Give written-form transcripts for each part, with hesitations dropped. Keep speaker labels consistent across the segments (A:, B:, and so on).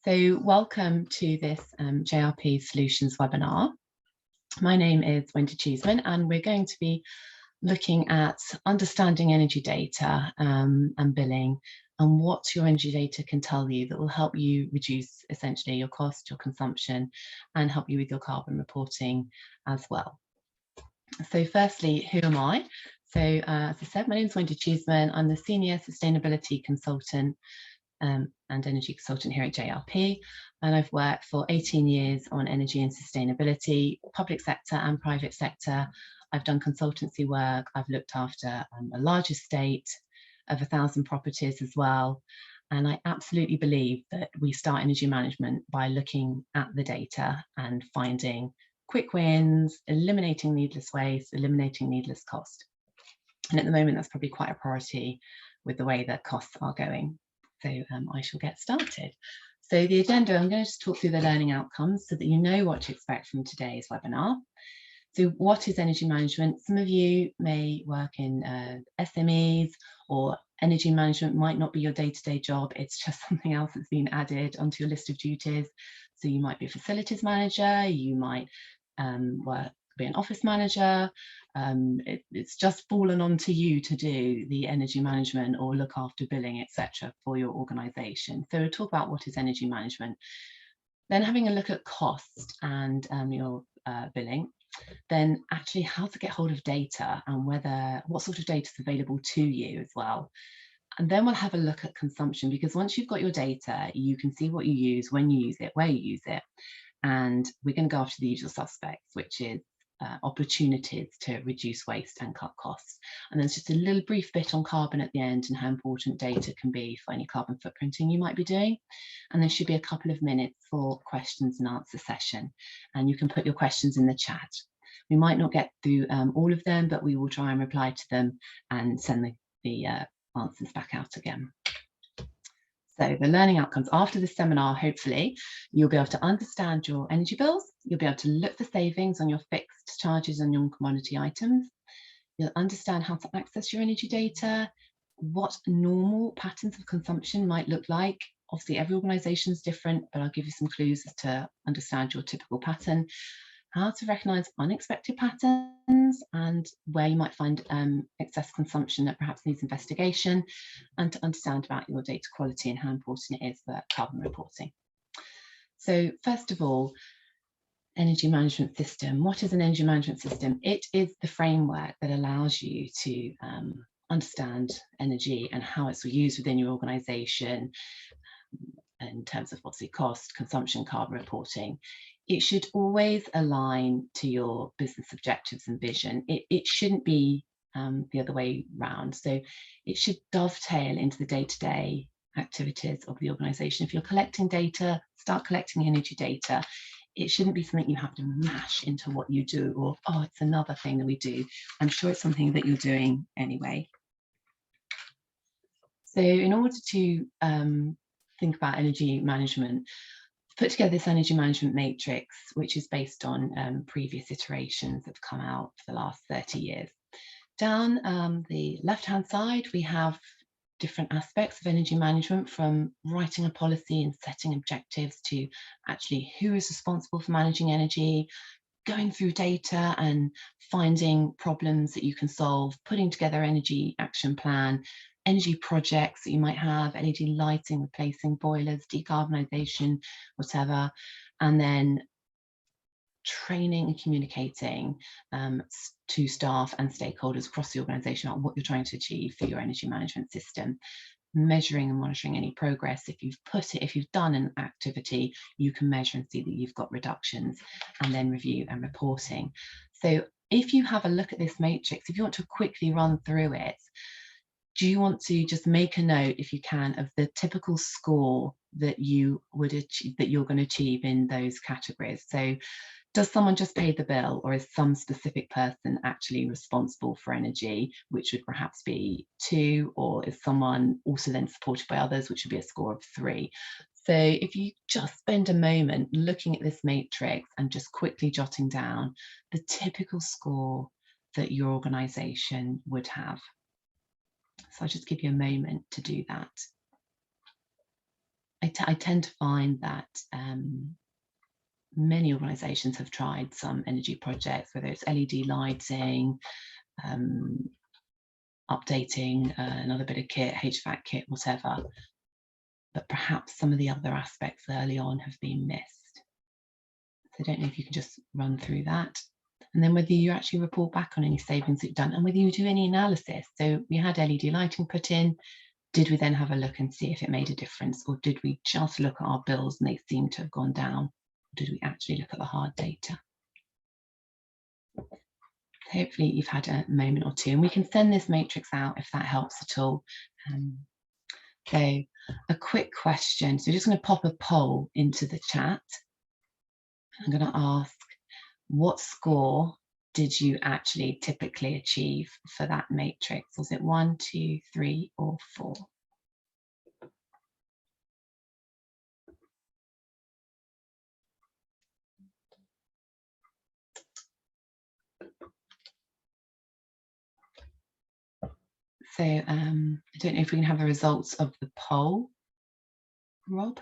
A: So welcome to this JRP Solutions webinar. My name is Wendy Cheeseman, and we're going to be looking at understanding energy data and billing, and what your energy data can tell you that will help you reduce essentially your cost, your consumption, and help you with your carbon reporting as well. So firstly, who am I? So as I said, my name is Wendy Cheeseman. I'm the Senior Sustainability Consultant and energy consultant here at JRP, and I've worked for 18 years on energy and sustainability, public sector and private sector. I've done consultancy work. I've looked after a large estate of 1,000 properties as well. And I absolutely believe that we start energy management by looking at the data and finding quick wins, eliminating needless waste, eliminating needless cost. And at the moment, that's probably quite a priority with the way that costs are going. So I shall get started. So the agenda, I'm going to just talk through the learning outcomes so that you know what to expect from today's webinar. So what is energy management? Some of you may work in SMEs, or energy management might not be your day-to-day job. It's just something else that's been added onto your list of duties. So you might be a facilities manager, you might be an office manager. It's just fallen onto you to do the energy management or look after billing, etc., for your organisation. So we'll talk about what is energy management. Then having a look at cost and your billing. Then actually how to get hold of data and what sort of data is available to you as well. And then we'll have a look at consumption, because once you've got your data, you can see what you use, when you use it, where you use it. And we're going to go after the usual suspects, which is opportunities to reduce waste and cut costs. And there's just a little brief bit on carbon at the end and how important data can be for any carbon footprinting you might be doing. And there should be a couple of minutes for questions and answer session. And you can put your questions in the chat. We might not get through all of them, but we will try and reply to them and send the answers back out again. So the learning outcomes after the seminar, hopefully, you'll be able to understand your energy bills. You'll be able to look for savings on your fixed charges and non-commodity items. You'll understand how to access your energy data, what normal patterns of consumption might look like. Obviously, every organisation is different, but I'll give you some clues as to understand your typical pattern. How to recognise unexpected patterns and where you might find excess consumption that perhaps needs investigation, and to understand about your data quality and how important it is for carbon reporting. So first of all, energy management system. What is an energy management system? It is the framework that allows you to understand energy and how it's used within your organisation in terms of obviously cost, consumption, carbon reporting. It should always align to your business objectives and vision. It shouldn't be the other way around. So it should dovetail into the day-to-day activities of the organisation. If you're collecting data, start collecting energy data. It shouldn't be something you have to mash into what you do, or, oh, it's another thing that we do. I'm sure it's something that you're doing anyway. So in order to think about energy management, put together this energy management matrix, which is based on previous iterations that have come out for the last 30 years. Down the left-hand side, we have different aspects of energy management, from writing a policy and setting objectives to actually who is responsible for managing energy, going through data and finding problems that you can solve, putting together energy action plan, energy projects that you might have, LED lighting, replacing boilers, decarbonisation, whatever, and then training and communicating to staff and stakeholders across the organisation on what you're trying to achieve for your energy management system. Measuring and monitoring any progress. If you've done an activity, you can measure and see that you've got reductions, and then review and reporting. So if you have a look at this matrix, if you want to quickly run through it, do you want to just make a note, if you can, of the typical score that you would achieve, that you're going to achieve in those categories? So does someone just pay the bill, or is some specific person actually responsible for energy, which would perhaps be 2, or is someone also then supported by others, which would be a score of 3? So if you just spend a moment looking at this matrix and just quickly jotting down the typical score that your organisation would have. So I'll just give you a moment to do that. I tend to find that many organisations have tried some energy projects, whether it's LED lighting, updating another bit of kit, HVAC kit, whatever. But perhaps some of the other aspects early on have been missed. So I don't know if you can just run through that. And then whether you actually report back on any savings that you've done and whether you do any analysis. So we had LED lighting put in. Did we then have a look and see if it made a difference? Or did we just look at our bills and they seem to have gone down? Or did we actually look at the hard data? Hopefully you've had a moment or two, and we can send this matrix out if that helps at all. So a quick question. So just going to pop a poll into the chat. I'm going to ask, what score did you actually typically achieve for that matrix? Was it 1, 2, 3, or 4? So I don't know if we can have the results of the poll, Rob.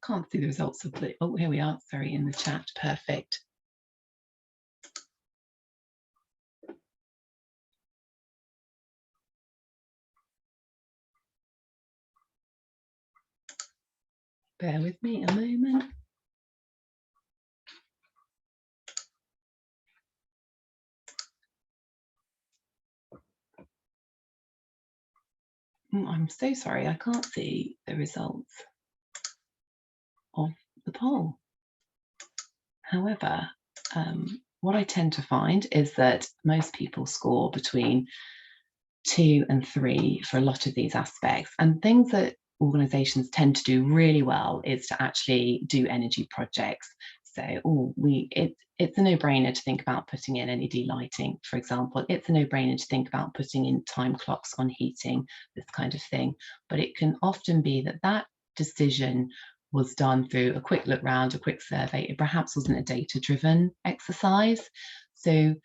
A: Can't see the results of the, oh, here we are, sorry, in the chat, perfect. Bear with me a moment. I'm so sorry, I can't see the results of the poll. However, what I tend to find is that most people score between 2 and 3 for a lot of these aspects, and things that organizations tend to do really well is to actually do energy projects. So it's a no-brainer to think about putting in LED lighting, for example. It's a no-brainer to think about putting in time clocks on heating, this kind of thing. But it can often be that that decision was done through a quick look round, a quick survey. It perhaps wasn't a data-driven exercise. So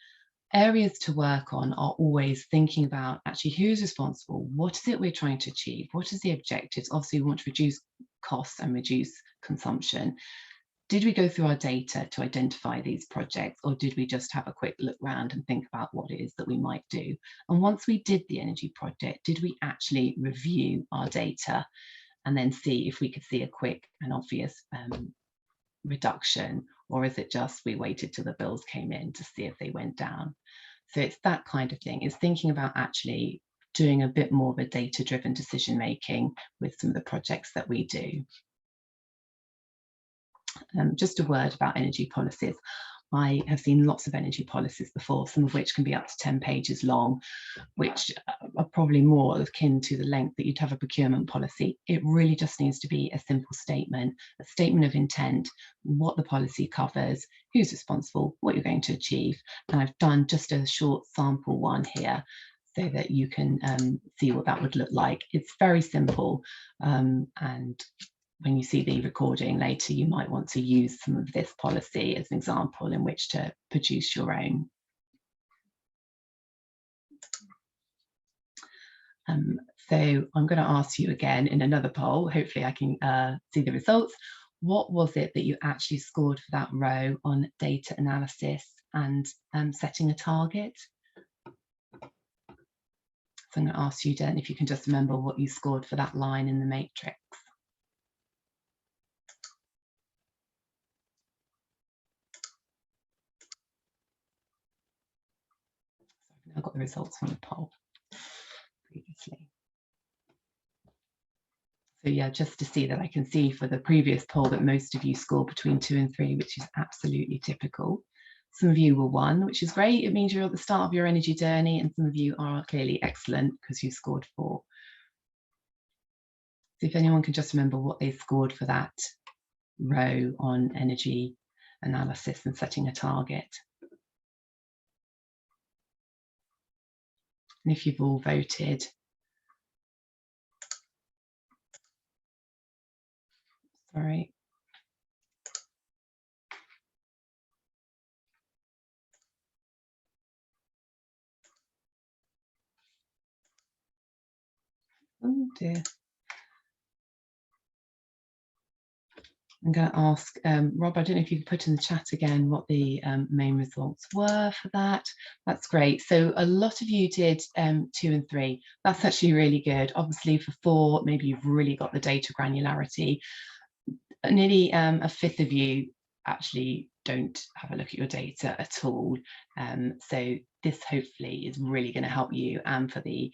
A: areas to work on are always thinking about actually who's responsible, what is it we're trying to achieve, what is the objectives. Obviously we want to reduce costs and reduce consumption. Did we go through our data to identify these projects, or did we just have a quick look round and think about what it is that we might do? And once we did the energy project, did we actually review our data and then see if we could see a quick and obvious reduction, or is it just we waited till the bills came in to see if they went down? So it's that kind of thing. It's thinking about actually doing a bit more of a data-driven decision making with some of the projects that we do. Just a word about energy policies. I have seen lots of energy policies before, some of which can be up to 10 pages long, which are probably more akin to the length that you'd have a procurement policy. It really just needs to be a simple statement, a statement of intent, what the policy covers, who's responsible, what you're going to achieve. And I've done just a short sample one here so that you can see what that would look like. It's very simple, and when you see the recording later, you might want to use some of this policy as an example in which to produce your own. So I'm going to ask you again in another poll, hopefully I can see the results. What was it that you actually scored for that row on data analysis and setting a target? So I'm going to ask you, Dan, if you can just remember what you scored for that line in the matrix. I've got the results from the poll previously. So yeah, just to see that I can see for the previous poll that most of you scored between 2 and 3, which is absolutely typical. Some of you were 1, which is great. It means you're at the start of your energy journey, and some of you are clearly excellent because you scored 4. So if anyone can just remember what they scored for that row on energy analysis and setting a target. And if you've all voted, sorry. Oh dear. I'm going to ask Rob, I don't know if you could put in the chat again what the main results were for that. That's great. So a lot of you did 2 and 3. That's actually really good. Obviously for 4, maybe you've really got the data granularity. Nearly a fifth of you actually don't have a look at your data at all. So this hopefully is really going to help you, and for the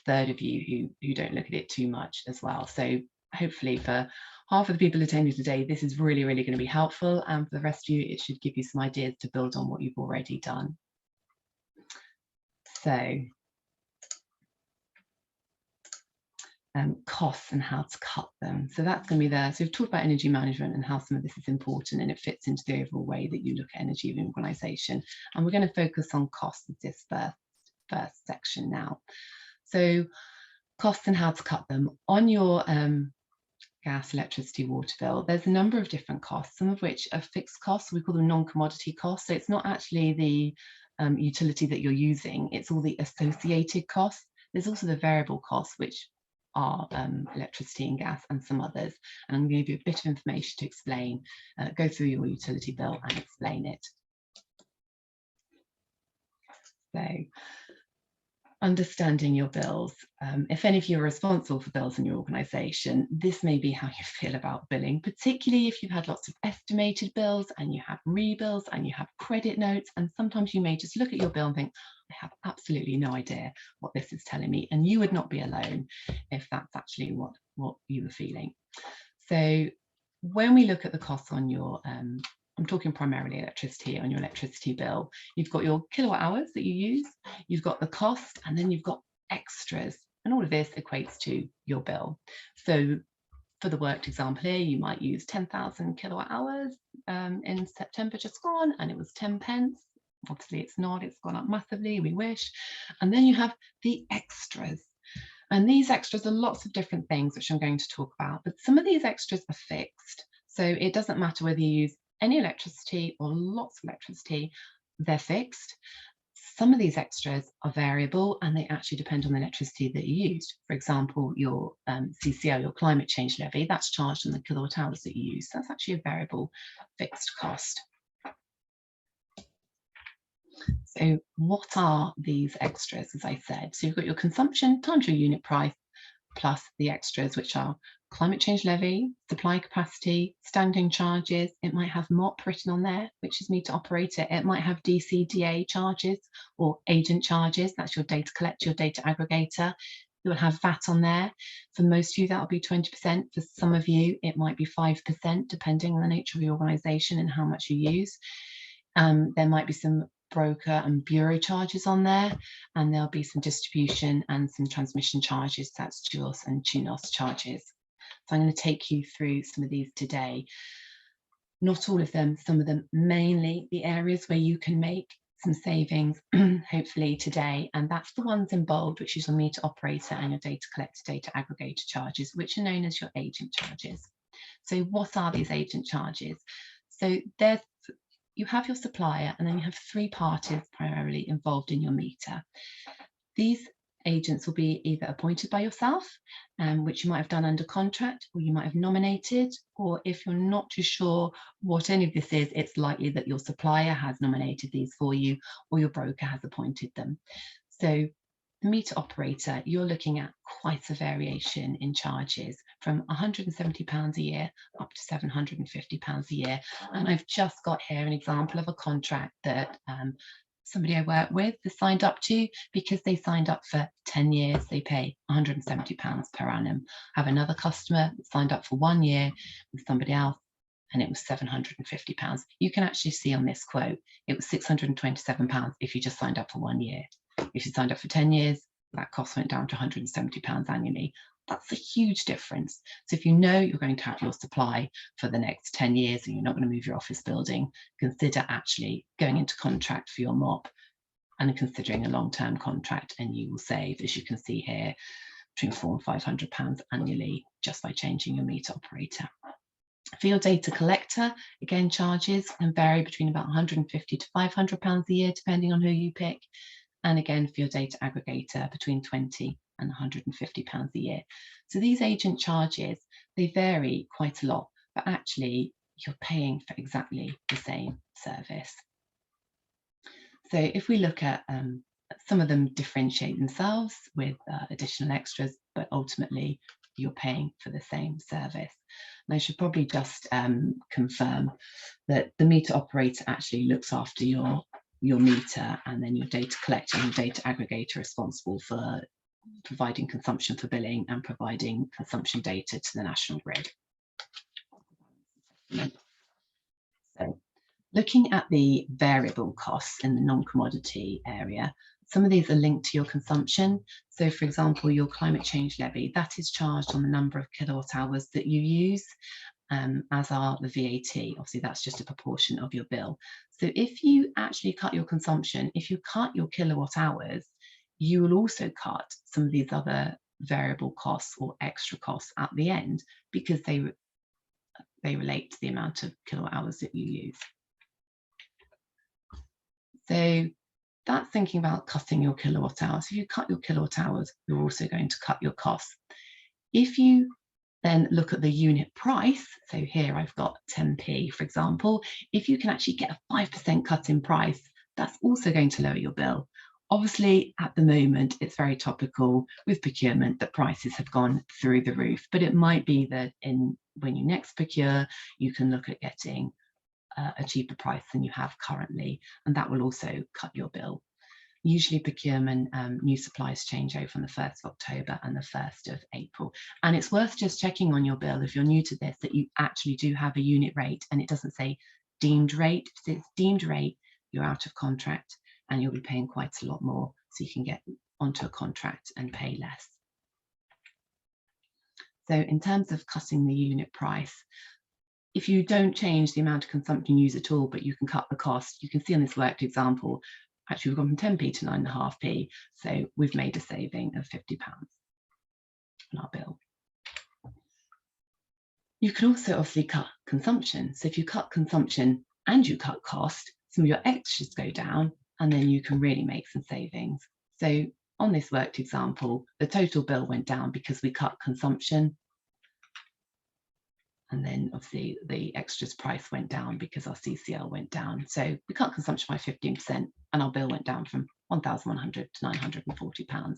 A: third of you who don't look at it too much as well. So hopefully for half of the people attending today, this is really, really going to be helpful. And for the rest of you, it should give you some ideas to build on what you've already done. So costs and how to cut them. So that's going to be there. So we've talked about energy management and how some of this is important, and it fits into the overall way that you look at energy of an organisation. And we're going to focus on costs of this first section now. So costs and how to cut them. On your gas, electricity, water bill, there's a number of different costs, some of which are fixed costs. We call them non-commodity costs. So it's not actually the utility that you're using, it's all the associated costs. There's also the variable costs, which are electricity and gas and some others. And I'm going to give you a bit of information to explain, go through your utility bill and explain it. So, understanding your bills. If any of you are responsible for bills in your organisation, this may be how you feel about billing, particularly if you've had lots of estimated bills and you have rebills and you have credit notes, and sometimes you may just look at your bill and think, I have absolutely no idea what this is telling me, and you would not be alone if that's actually what you were feeling. So when we look at the costs on your I'm talking primarily electricity, on your electricity bill, you've got your kilowatt hours that you use, you've got the cost, and then you've got extras. And all of this equates to your bill. So for the worked example here, you might use 10,000 kilowatt hours in September just gone, and it was 10 pence. Obviously it's not, it's gone up massively, we wish. And then you have the extras. And these extras are lots of different things, which I'm going to talk about, but some of these extras are fixed. So it doesn't matter whether you use any electricity or lots of electricity, they're fixed. Some of these extras are variable, and they actually depend on the electricity that you used. For example, your CCO, your climate change levy, that's charged on the kilowatt hours that you use. That's actually a variable fixed cost. So what are these extras, as I said? So you've got your consumption times your unit price plus the extras, which are climate change levy, supply capacity, standing charges. It might have MOP written on there, which is meter operator. It might have DCDA charges or agent charges. That's your data collector, your data aggregator. You will have VAT on there. For most of you, that will be 20%. For some of you, it might be 5%, depending on the nature of your organisation and how much you use. There might be some broker and bureau charges on there, and there'll be some distribution and some transmission charges, that's JUOS and TUNOS charges. So I'm going to take you through some of these today. Not all of them, some of them, mainly the areas where you can make some savings, hopefully today, and that's the ones in bold, which is your meter operator and your data collector, data aggregator charges, which are known as your agent charges. So what are these agent charges? So there's you have your supplier, and then you have 3 parties primarily involved in your meter. These agents will be either appointed by yourself, which you might have done under contract, or you might have nominated, or if you're not too sure what any of this is, it's likely that your supplier has nominated these for you, or your broker has appointed them. So the meter operator, you're looking at quite a variation in charges, from £170 a year up to £750 a year. And I've just got here an example of a contract that somebody I work with has signed up to. Because they signed up for 10 years, they pay £170 per annum. I have another customer that signed up for 1 year with somebody else, and it was £750. You can actually see on this quote, it was £627 if you just signed up for 1 year. If you signed up for 10 years, that cost went down to £170 annually. That's a huge difference. So if you know you're going to have your supply for the next 10 years and you're not going to move your office building, consider actually going into contract for your MOP and considering a long-term contract, and you will save, as you can see here, between £400 and £500 annually just by changing your meter operator. For your data collector, again, charges can vary between about £150 to £500 a year, depending on who you pick. And again, for your data aggregator, between £20 and £150 a year. So these agent charges, they vary quite a lot, but actually you're paying for exactly the same service. So if we look at some of them differentiate themselves with additional extras, but ultimately you're paying for the same service. And I should probably just confirm that the meter operator actually looks after your meter, and then your data collector and data aggregator are responsible for providing consumption for billing and providing consumption data to the national grid. So, looking at the variable costs in the non-commodity area, some of these are linked to your consumption. So for example, your climate change levy, that is charged on the number of kilowatt hours that you use, as are the VAT. Obviously, that's just a proportion of your bill. So if you actually cut your consumption, if you cut your kilowatt hours, you will also cut some of these other variable costs or extra costs at the end, because they relate to the amount of kilowatt hours that you use. So that's thinking about cutting your kilowatt hours. If you cut your kilowatt hours, you're also going to cut your costs. If you then look at the unit price, so here I've got 10p, for example, if you can actually get a 5% cut in price, that's also going to lower your bill. Obviously, at the moment, it's very topical with procurement that prices have gone through the roof, but it might be that when you next procure, you can look at getting a cheaper price than you have currently, and that will also cut your bill. Usually procurement, new supplies change over on the 1st of October and the 1st of April. And it's worth just checking on your bill, if you're new to this, that you actually do have a unit rate and it doesn't say deemed rate. If it's deemed rate, you're out of contract and you'll be paying quite a lot more, so you can get onto a contract and pay less. So in terms of cutting the unit price, if you don't change the amount of consumption you use at all, but you can cut the cost, you can see on this worked example, actually we've gone from 10p to 9.5p, so we've made a saving of £50 on our bill. You can also obviously cut consumption. So if you cut consumption and you cut cost, some of your extras go down, and then you can really make some savings. So on this worked example, the total bill went down because we cut consumption, and then obviously the extras price went down because our CCL went down. So we cut consumption by 15% and our bill went down from £1,100 to £940.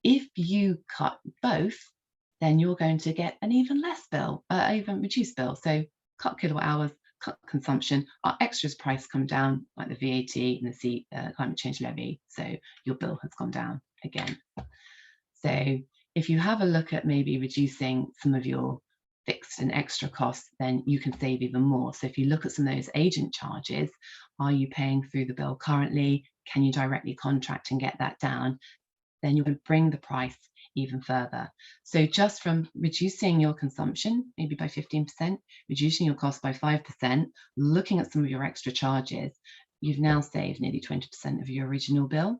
A: If you cut both, then you're going to get an even less bill, even reduced bill. So cut kilowatt hours, cut consumption, our extras price come down, like the VAT and the climate change levy. So your bill has gone down again. So if you have a look at maybe reducing some of your fixed and extra costs, then you can save even more. So if you look at some of those agent charges, are you paying through the bill currently? Can you directly contract and get that down? Then you're going to bring the price even further. So just from reducing your consumption, maybe by 15%, reducing your cost by 5%, looking at some of your extra charges, you've now saved nearly 20% of your original bill.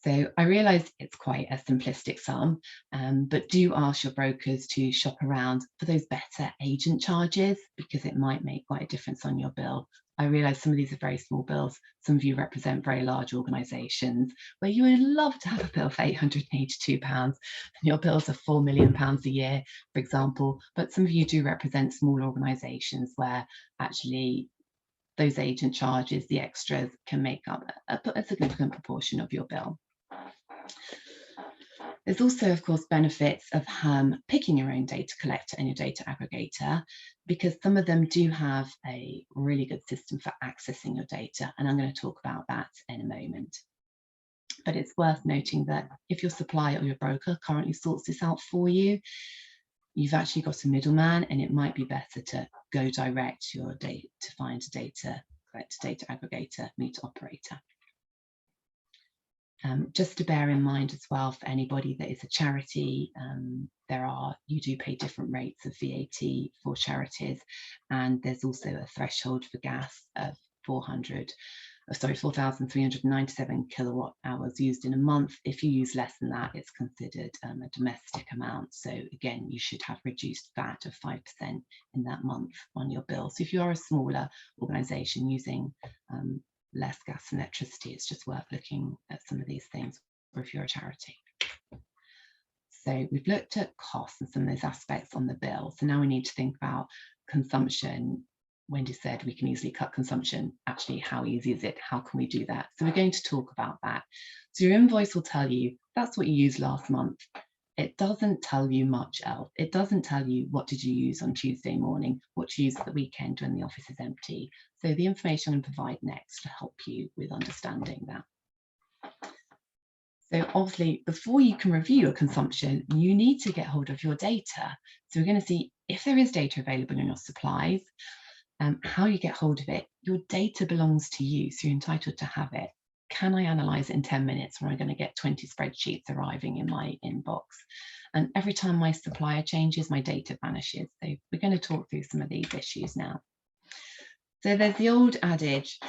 A: So I realise it's quite a simplistic sum, but do ask your brokers to shop around for those better agent charges, because it might make quite a difference on your bill. I realise some of these are very small bills. Some of you represent very large organisations where you would love to have a bill for £882 and your bills are £4 million a year, for example. But some of you do represent small organisations where actually those agent charges, the extras, can make up a significant proportion of your bill. There's also, of course, benefits of picking your own data collector and your data aggregator, because some of them do have a really good system for accessing your data, and I'm going to talk about that in a moment. But it's worth noting that if your supplier or your broker currently sorts this out for you, you've actually got a middleman, and it might be better to go direct to your data to find a data collector, data aggregator, meter operator. Just to bear in mind as well, for anybody that is a charity, you do pay different rates of VAT for charities, and there's also a threshold for gas of 400 sorry, 4,397 kilowatt hours used in a month. If you use less than that, it's considered a domestic amount. So again, you should have reduced VAT of 5% in that month on your bill. So if you are a smaller organisation using less gas and electricity, it's just worth looking at some of these things, or if you're a charity. So we've looked at costs and some of those aspects on the bill. So now we need to think about consumption. Wendy said we can easily cut consumption. Actually, how easy is it? How can we do that? So we're going to talk about that. So your invoice will tell you that's what you used last month. It doesn't tell you much else. It doesn't tell you what did you use on Tuesday morning, what you use at the weekend when the office is empty. So the information I'm going to provide next will help you with understanding that. So obviously, before you can review your consumption, you need to get hold of your data. So we're going to see if there is data available in your supplies, how you get hold of it. Your data belongs to you, so you're entitled to have it. Can I analyze it in 10 minutes, or am I going to get 20 spreadsheets arriving in my inbox? And every time my supplier changes, my data vanishes. So we're going to talk through some of these issues now. So there's the old adage,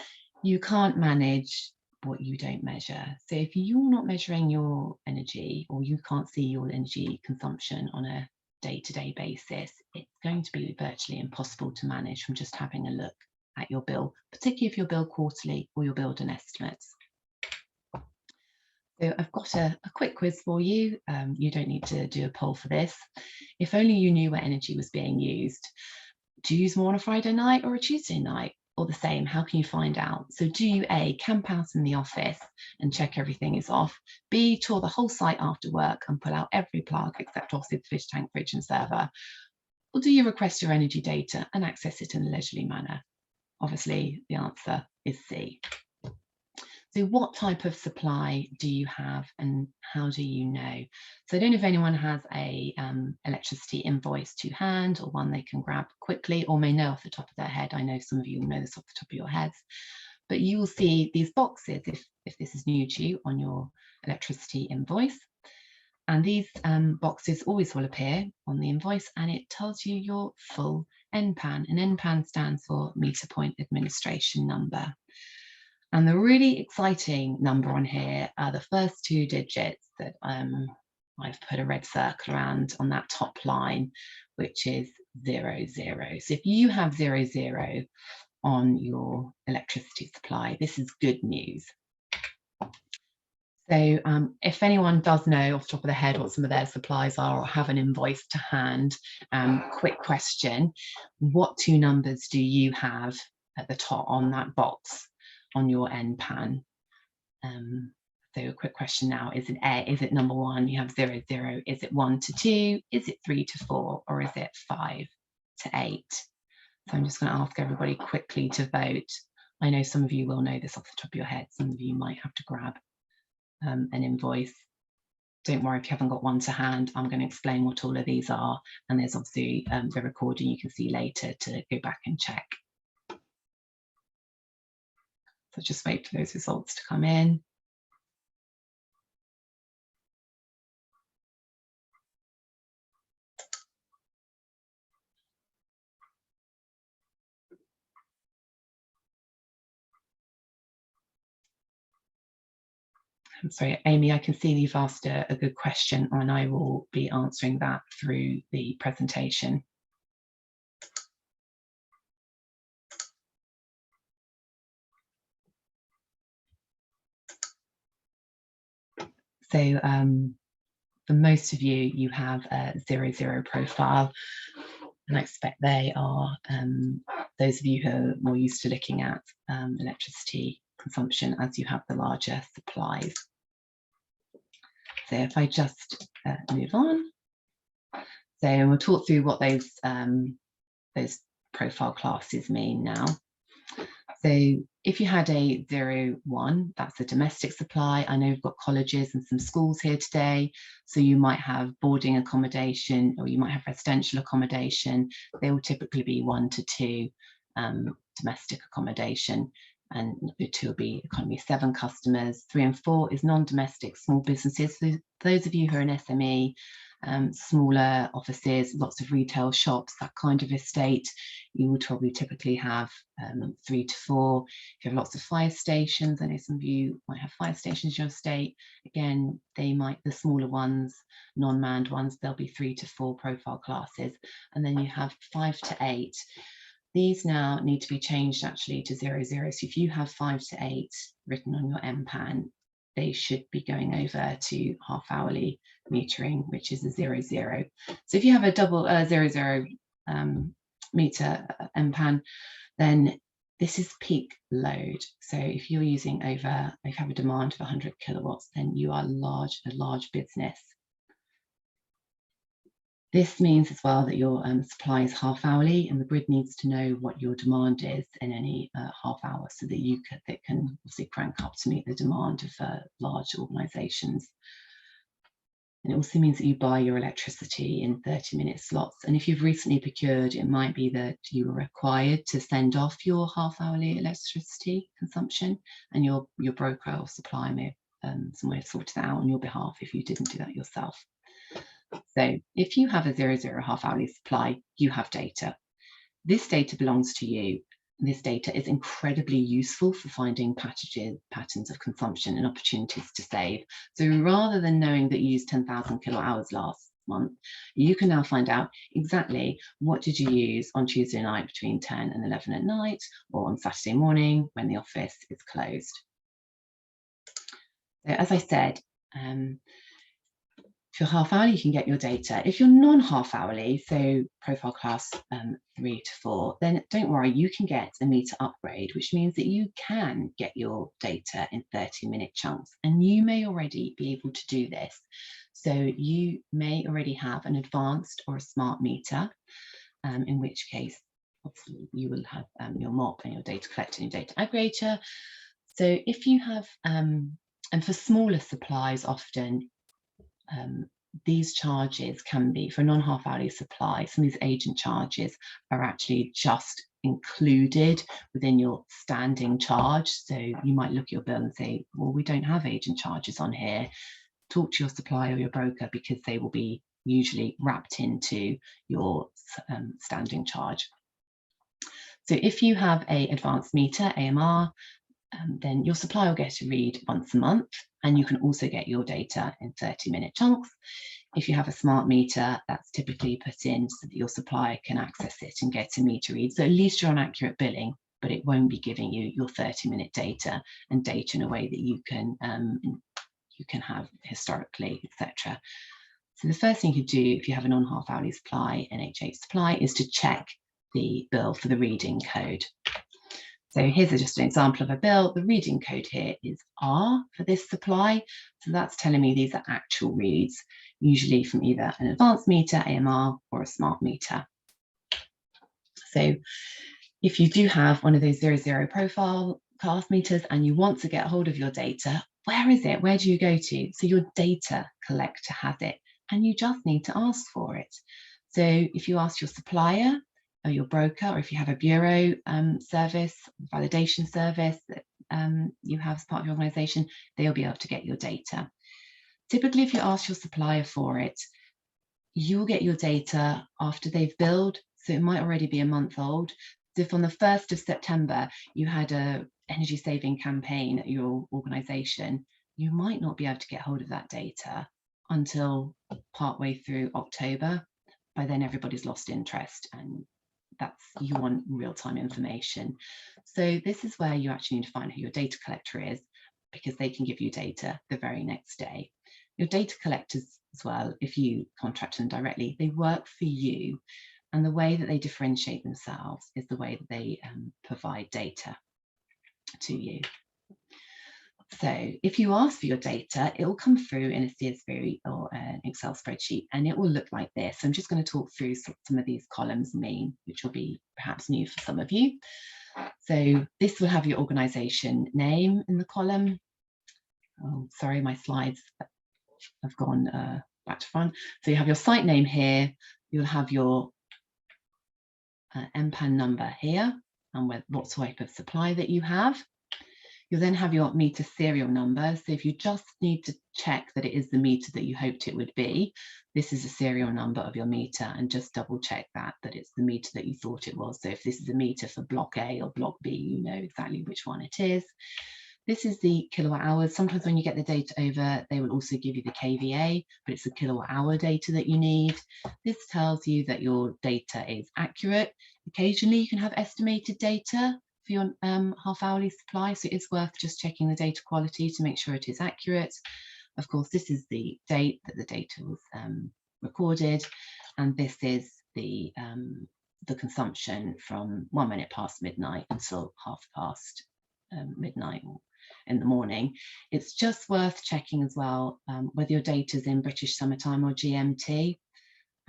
A: you can't manage what you don't measure. So if you're not measuring your energy, or you can't see your energy consumption on a day-to-day basis, it's going to be virtually impossible to manage from just having a look at your bill, particularly if you're billed quarterly or you're billed in estimates. So I've got a quick quiz for you. You don't need to do a poll for this. If only you knew where energy was being used. Do you use more on a Friday night or a Tuesday night? Or the same, how can you find out? So do you A, camp out in the office and check everything is off? B, tour the whole site after work and pull out every plug except obviously the fish tank, fridge and server? Or do you request your energy data and access it in a leisurely manner? Obviously the answer is C. So what type of supply do you have and how do you know? So I don't know if anyone has a electricity invoice to hand, or one they can grab quickly or may know off the top of their head. I know some of you will know this off the top of your heads, but you will see these boxes if this is new to you on your electricity invoice. And these boxes always will appear on the invoice, and it tells you your full NPAN. And NPAN stands for Meter Point Administration Number. And the really exciting number on here are the first 2 digits that I've put a red circle around on that top line, which is 00. So if you have 00 on your electricity supply, this is good news. So if anyone does know off the top of their head what some of their supplies are, or have an invoice to hand, quick question, what 2 numbers do you have at the top on that box on your NPAN? So a quick question now, is it number 1, you have 00, is it 1 to 2, is it 3 to 4, or is it 5 to 8? So I'm just going to ask everybody quickly to vote. I know some of you will know this off the top of your head, some of you might have to grab an invoice. Don't worry if you haven't got one to hand, I'm going to explain what all of these are, and there's obviously the recording you can see later to go back and check. So just wait for those results to come in. I'm sorry, Amy, I can see you've asked a good question, and I will be answering that through the presentation. So for most of you, you have a 00 profile, and I expect they are those of you who are more used to looking at electricity consumption as you have the larger supplies. So if I just move on, so we'll talk through what those profile classes mean now. So if you had a 01, that's a domestic supply. I know we've got colleges and some schools here today, so you might have boarding accommodation, or you might have residential accommodation. They will typically be 1 to 2 domestic accommodation. and 2 will be economy 7 customers. 3 and 4 is non-domestic small businesses. So those of you who are an SME, smaller offices, lots of retail shops, that kind of estate, you would probably typically have 3 to 4. If you have lots of fire stations, I know some of you might have fire stations in your estate. Again, they might, the smaller ones, non-manned ones, there'll be 3 to 4 profile classes. And then you have 5 to 8. These now need to be changed actually to 00. So if you have 5 to 8 written on your MPAN, they should be going over to half hourly metering, which is a 00. So if you have a double 00 meter MPAN, then this is peak load. So if you're using if you have a demand of 100 kilowatts, then you are a large business. This means as well that your supply is half hourly, and the grid needs to know what your demand is in any half hour, so that it can obviously crank up to meet the demand of large organisations. And it also means that you buy your electricity in 30-minute slots. And if you've recently procured, it might be that you are required to send off your half-hourly electricity consumption, and your broker or supplier may have some way of sorting that out on your behalf if you didn't do that yourself. So if you have a 00 half-hourly supply, you have data. This data belongs to you. This data is incredibly useful for finding patterns of consumption and opportunities to save. So rather than knowing that you used 10,000 kilowatt hours last month, you can now find out exactly what did you use on Tuesday night between 10 and 11 at night, or on Saturday morning when the office is closed. So as I said, if you're half hourly, you can get your data. If you're non-half hourly, so profile class 3 to 4, then don't worry, you can get a meter upgrade, which means that you can get your data in 30-minute chunks. And you may already be able to do this. So you may already have an advanced or a smart meter, in which case, obviously, you will have your MOP and your data collector and your data aggregator. So if you have, and for smaller supplies, often, these charges can be, for non-half hourly supply, some of these agent charges are actually just included within your standing charge. So you might look at your bill and say, well, we don't have agent charges on here. Talk to your supplier or your broker, because they will be usually wrapped into your standing charge. So if you have an advanced meter, AMR, then your supplier will get a read once a month, and you can also get your data in 30-minute chunks. If you have a smart meter, that's typically put in so that your supplier can access it and get a meter read. So at least you're on accurate billing, but it won't be giving you your 30-minute data and data in a way that you can have historically, etc. So the first thing you do if you have a non-half hourly supply, NH8 supply, is to check the bill for the reading code. So here's just an example of a bill. The reading code here is R for this supply. So that's telling me these are actual reads, usually from either an advanced meter, AMR, or a smart meter. So if you do have one of those 00 profile class meters and you want to get hold of your data, where is it? Where do you go to? So your data collector has it, and you just need to ask for it. So if you ask your supplier, or your broker, or if you have a bureau service, validation service that you have as part of your organisation, they'll be able to get your data. Typically, if you ask your supplier for it, you'll get your data after they've billed, so it might already be a month old. So if on the 1st of September you had an energy saving campaign at your organisation, you might not be able to get hold of that data until partway through October. By then everybody's lost interest, and you want real-time information. So this is where you actually need to find who your data collector is, because they can give you data the very next day. Your data collectors as well, if you contract them directly, they work for you, and the way that they differentiate themselves is the way that they provide data to you. So if you ask for your data, it will come through in a CSV or an Excel spreadsheet, and it will look like this. I'm just going to talk through some of these columns, which will be perhaps new for some of you. So this will have your organisation name in the column. Oh, sorry, my slides have gone back to front. So you have your site name here. You'll have your MPAN number here, and what type of supply that you have. You'll then have your meter serial number. So if you just need to check that it is the meter that you hoped it would be, this is a serial number of your meter, and just double check that it's the meter that you thought it was. So if this is a meter for block A or block B, you know exactly which one it is. This is the kilowatt hours. Sometimes when you get the data over, they will also give you the kVA, but it's the kilowatt hour data that you need. This tells you that your data is accurate. Occasionally you can have estimated data for your half-hourly supply, so it's worth just checking the data quality to make sure it is accurate. Of course, this is the date that the data was recorded, and this is the consumption from 1 minute past midnight until 1/2 past midnight or in the morning. It's just worth checking as well whether your data is in British Summertime or GMT,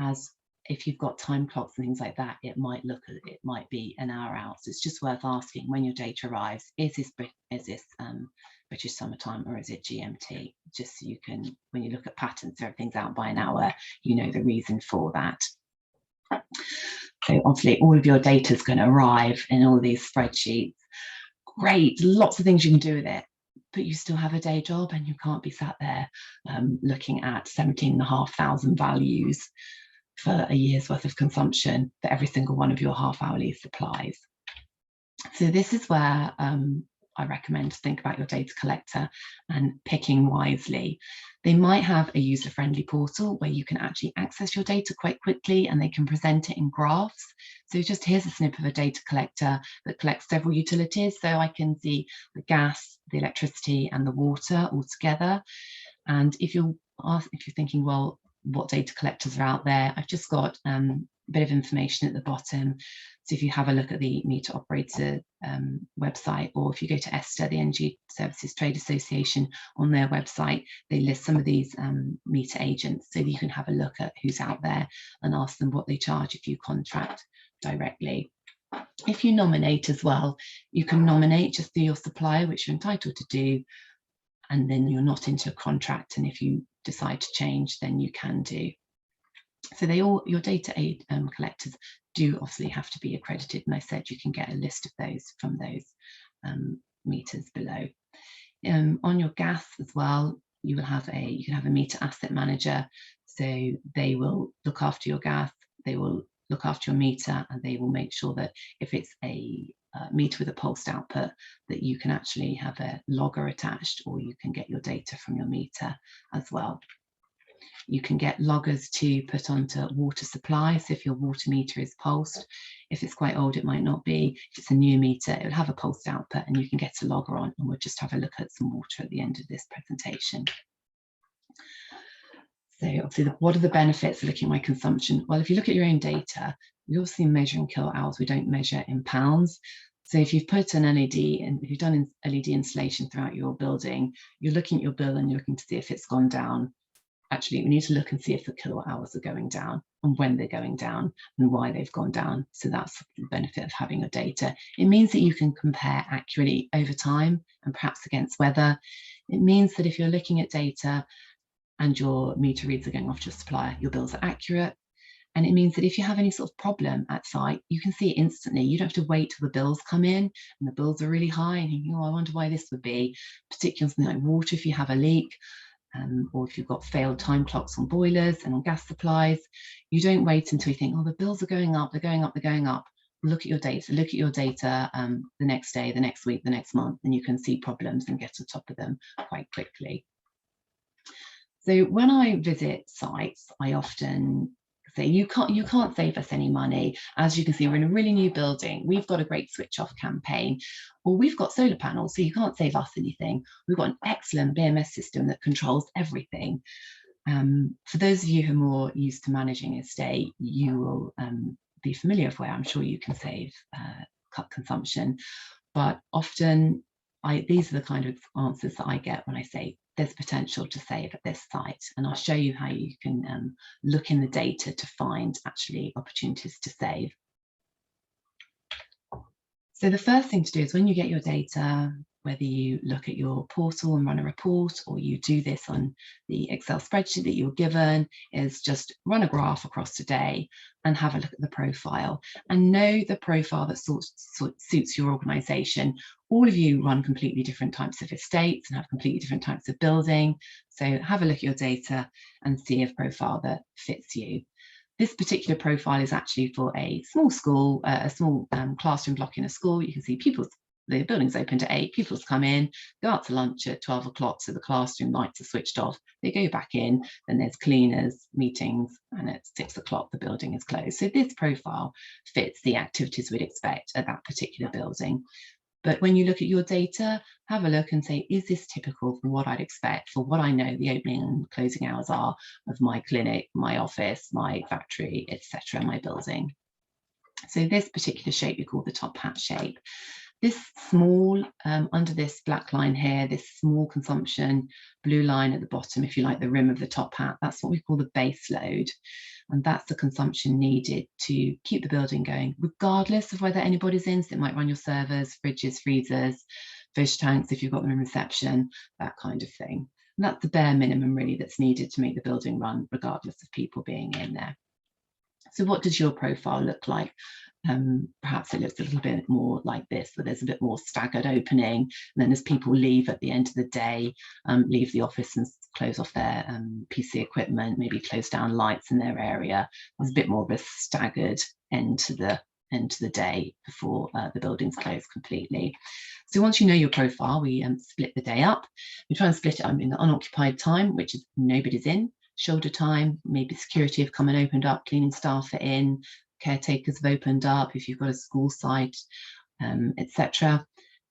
A: as if you've got time clocks and things like that, it might be an hour out. So it's just worth asking when your data arrives, is this British Summertime or is it GMT? Just so you can, when you look at patterns, if everything's out by an hour, you know the reason for that. So obviously all of your data is going to arrive in all these spreadsheets. Great, lots of things you can do with it, but you still have a day job and you can't be sat there looking at 17,500 values for a year's worth of consumption for every single one of your half-hourly supplies. So this is where I recommend to think about your data collector and picking wisely. They might have a user-friendly portal where you can actually access your data quite quickly and they can present it in graphs. So just here's a snip of a data collector that collects several utilities. So I can see the gas, the electricity and the water all together. And if you're thinking, well, what data collectors are out there, I've just got a bit of information at the bottom. So if you have a look at the meter operator website, or if you go to ESTA, the Energy Services Trade Association, on their website, they list some of these meter agents, so that you can have a look at who's out there and ask them what they charge if you contract directly. If you nominate as well, you can nominate just through your supplier, which you're entitled to do, and then you're not into a contract, and if you decide to change, then you can do. So your data aid collectors do obviously have to be accredited, and I said you can get a list of those from those meters below. On your gas as well, you can have a meter asset manager, so they will look after your gas, they will look after your meter, and they will make sure that if it's a meter with a pulsed output, that you can actually have a logger attached, or you can get your data from your meter as well. You can get loggers to put onto water supply. So if your water meter is pulsed, if it's quite old, it might not be. If it's a new meter, it will have a pulsed output, and you can get a logger on, and we'll just have a look at some water at the end of this presentation. So obviously, what are the benefits of looking at my consumption? Well, if you look at your own data, we obviously measure in kilowatt hours, we don't measure in pounds. So if you've put an LED, and if you've done an LED installation throughout your building, you're looking at your bill and you're looking to see if it's gone down. Actually, we need to look and see if the kilowatt hours are going down and when they're going down and why they've gone down. So that's the benefit of having your data. It means that you can compare accurately over time and perhaps against weather. It means that if you're looking at data and your meter reads are going off to your supplier, your bills are accurate. And it means that if you have any sort of problem at site, you can see it instantly. You don't have to wait till the bills come in and the bills are really high and you think, oh, I wonder why this would be, particularly something like water if you have a leak. Or if you've got failed time clocks on boilers and on gas supplies, you don't wait until you think, oh, the bills are going up, they're going up, they're going up. Look at your data, the next day, the next week, the next month, and you can see problems and get on top of them quite quickly. So when I visit sites, I often say, you can't save us any money. As you can see, we're in a really new building. We've got a great switch off campaign, or we've got solar panels, so you can't save us anything. We've got an excellent BMS system that controls everything. For those of you who are more used to managing estate, you will be familiar with where I'm sure you can save, cut consumption. But often these are the kind of answers that I get when I say there's potential to save at this site, and I'll show you how you can look in the data to find actually opportunities to save. So the first thing to do is when you get your data, whether you look at your portal and run a report, or you do this on the Excel spreadsheet that you're given, is just run a graph across today and have a look at the profile and know the profile that suits your organisation. All of you run completely different types of estates and have completely different types of building. So have a look at your data and see a profile that fits you. This particular profile is actually for a small school, a small classroom block in a school. You can see the building's open to 8, pupils come in, go out to lunch at 12 o'clock, so the classroom lights are switched off. They go back in, then there's cleaners, meetings, and at 6 o'clock the building is closed. So this profile fits the activities we'd expect at that particular building. But when you look at your data, have a look and say, is this typical for what I'd expect, for what I know the opening and closing hours are of my clinic, my office, my factory, etc., my building. So this particular shape we call the top hat shape. This small, under this black line here, this small consumption blue line at the bottom, if you like, the rim of the top hat, that's what we call the base load. And that's the consumption needed to keep the building going, regardless of whether anybody's in. So it might run your servers, fridges, freezers, fish tanks, if you've got them in reception, that kind of thing. And that's the bare minimum really that's needed to make the building run, regardless of people being in there. So what does your profile look like? Perhaps it looks a little bit more like this, where there's a bit more staggered opening. And then as people leave at the end of the day, leave the office and close off their PC equipment, maybe close down lights in their area, there's a bit more of a staggered end to the day before the building's closed completely. So once you know your profile, we split the day up. We try and split it up in the unoccupied time, which is nobody's in, shoulder time, maybe security have come and opened up, cleaning staff are in, caretakers have opened up, if you've got a school site, etc.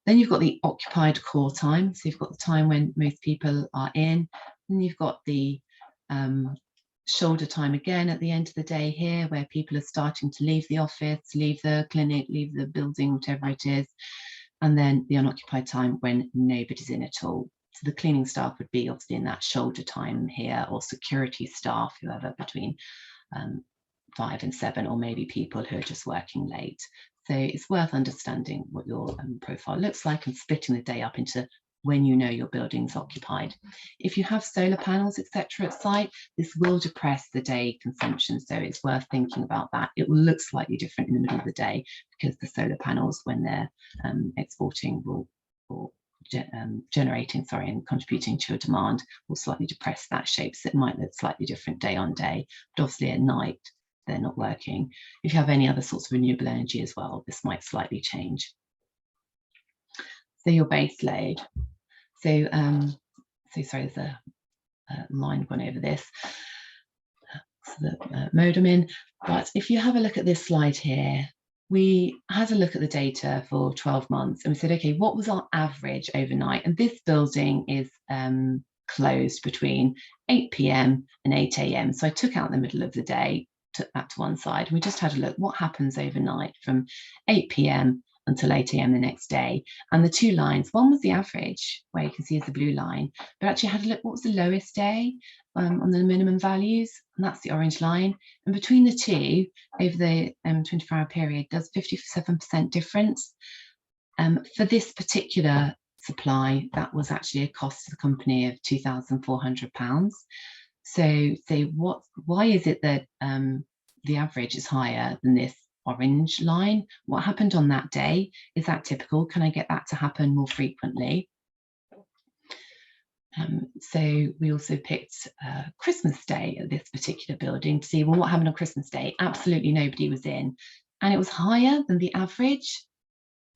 A: Then you've got the occupied core time, so you've got the time when most people are in, and you've got the shoulder time again at the end of the day here, where people are starting to leave the office, leave the clinic, leave the building, whatever it is, and then the unoccupied time when nobody's in at all. So the cleaning staff would be obviously in that shoulder time here, or security staff, whoever between 5 and 7, or maybe people who are just working late. So it's worth understanding what your profile looks like and splitting the day up into when you know your building's occupied. If you have solar panels, etc. at site, this will depress the day consumption, so it's worth thinking about that. It will look slightly different in the middle of the day because the solar panels, when they're exporting or generating, and contributing to your demand, will slightly depress that shape, so it might look slightly different day on day, but obviously at night they're not working. If you have any other sorts of renewable energy as well, this might slightly change. So your base load. So sorry, there's a line gone over this. So the modem in. But if you have a look at this slide here, we had a look at the data for 12 months and we said, okay, what was our average overnight? And this building is closed between 8 p.m. and 8 a.m. So I took out the middle of the day, took that to one side, and we just had a look what happens overnight from 8 p.m. until 8 a.m. the next day. And the two lines, one was the average, where you can see is the blue line, but actually had a look what was the lowest day on the minimum values, and that's the orange line. And between the two, over the 24-hour period, there's 57% difference. For this particular supply, that was actually a cost to the company of £2,400. So why is it that the average is higher than this orange line? What happened on that day? Is that typical? Can I get that to happen more frequently? So we also picked Christmas Day at this particular building to see, well, what happened on Christmas Day? Absolutely nobody was in. And it was higher than the average,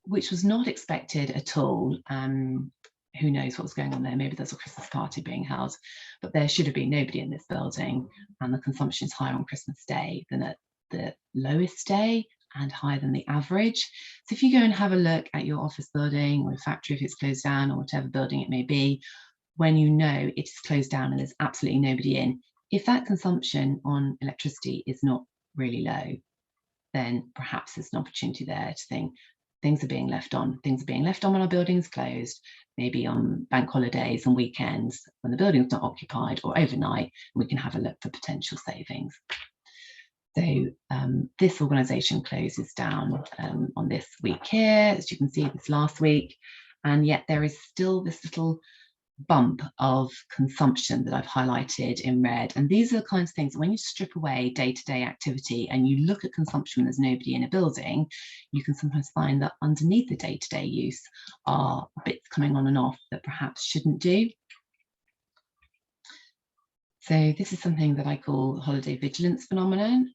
A: which was not expected at all. Who knows what was going on there? Maybe there's a Christmas party being held, but there should have been nobody in this building, and the consumption is higher on Christmas Day than at the lowest day and higher than the average. So if you go and have a look at your office building or a factory, if it's closed down, or whatever building it may be, when you know it is closed down and there's absolutely nobody in, if that consumption on electricity is not really low, then perhaps there's an opportunity there to think, things are being left on. Things are being left on when our building's closed, maybe on bank holidays and weekends when the building's not occupied, or overnight, and we can have a look for potential savings. So this organisation closes down on this week here, as you can see, this last week, and yet there is still this little bump of consumption that I've highlighted in red. And these are the kinds of things, when you strip away day-to-day activity and you look at consumption when there's nobody in a building, you can sometimes find that underneath the day-to-day use are bits coming on and off that perhaps shouldn't do. So this is something that I call holiday vigilance phenomenon.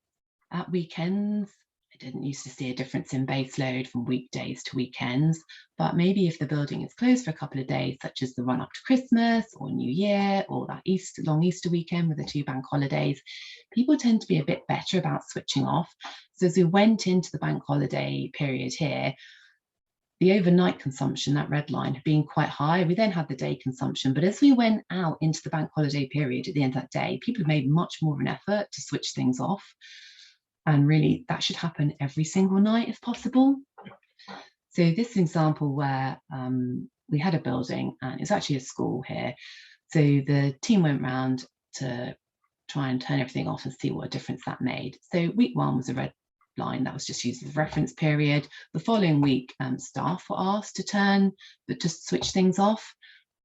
A: At weekends, I didn't used to see a difference in base load from weekdays to weekends, but maybe if the building is closed for a couple of days, such as the run up to Christmas or New Year or that long Easter weekend with the 2 bank holidays, people tend to be a bit better about switching off. So as we went into the bank holiday period here, the overnight consumption, that red line, had been quite high. We then had the day consumption, but as we went out into the bank holiday period at the end of that day, people have made much more of an effort to switch things off. And really, that should happen every single night if possible. So this is an example where we had a building, and it's actually a school here. So the team went round to try and turn everything off and see what a difference that made. So week 1 was a red line that was just used as a reference period. The following week, staff were asked to switch things off.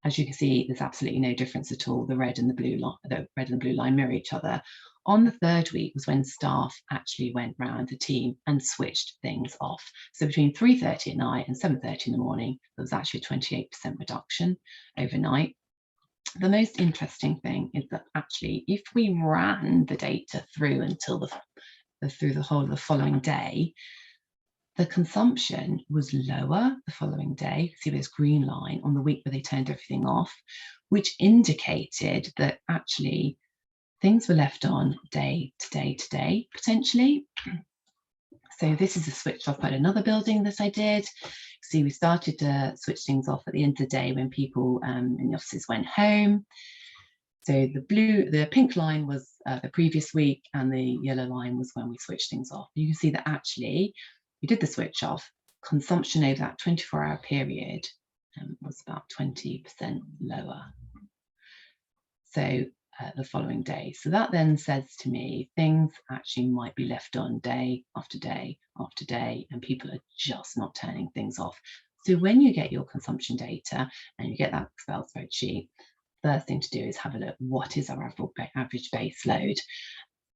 A: As you can see, there's absolutely no difference at all. The red and the blue line mirror each other. On the 3rd week was when staff actually went round the team and switched things off. So between 3:30 at night and 7:30 in the morning, there was actually a 28% reduction overnight. The most interesting thing is that actually, if we ran the data through until through the whole of the following day, the consumption was lower the following day. You can see this green line on the week where they turned everything off, which indicated that actually things were left on day to day to day, potentially. So this is a switch off at another building that I did. See, we started to switch things off at the end of the day when people in the offices went home. So the pink line was the previous week, and the yellow line was when we switched things off. You can see that actually we did the switch off. Consumption over that 24-hour period was about 20% lower. So the following day. So that then says to me, things actually might be left on day after day after day, and people are just not turning things off. So when you get your consumption data and you get that Excel spreadsheet, first thing to do is have a look. What is our average base load?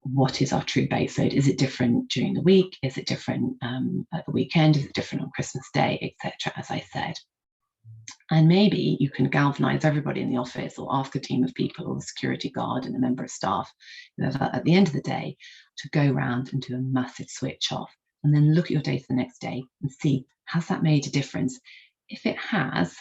A: What is our true base load? Is it different during the week? Is it different at the weekend? Is it different on Christmas Day, etc., as I said? And maybe you can galvanize everybody in the office, or ask a team of people, or a security guard and a member of staff, at the end of the day, to go around and do a massive switch off, and then look at your data the next day and see, has that made a difference? If it has,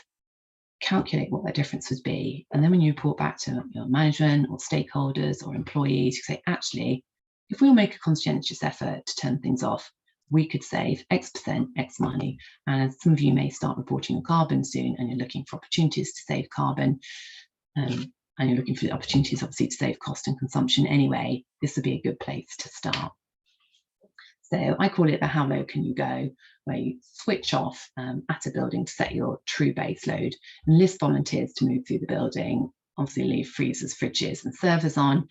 A: calculate what that difference would be. And then when you report back to your management or stakeholders or employees, you say, actually, if we'll make a conscientious effort to turn things off, we could save X%, X money. And some of you may start reporting your carbon soon, and you're looking for opportunities to save carbon, and you're looking for the opportunities, obviously, to save cost and consumption anyway. This would be a good place to start. So I call it the how low can you go, where you switch off at a building to set your true base load, and list volunteers to move through the building, obviously leave freezers, fridges and servers on.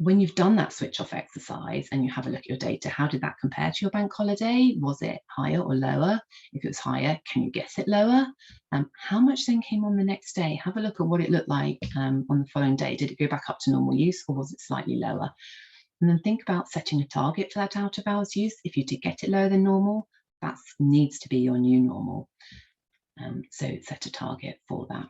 A: When you've done that switch off exercise and you have a look at your data, how did that compare to your bank holiday? Was it higher or lower? If it was higher, can you guess it lower? How much then came on the next day? Have a look at what it looked like on the following day. Did it go back up to normal use, or was it slightly lower? And then think about setting a target for that out of hours use. If you did get it lower than normal, that needs to be your new normal. So set a target for that.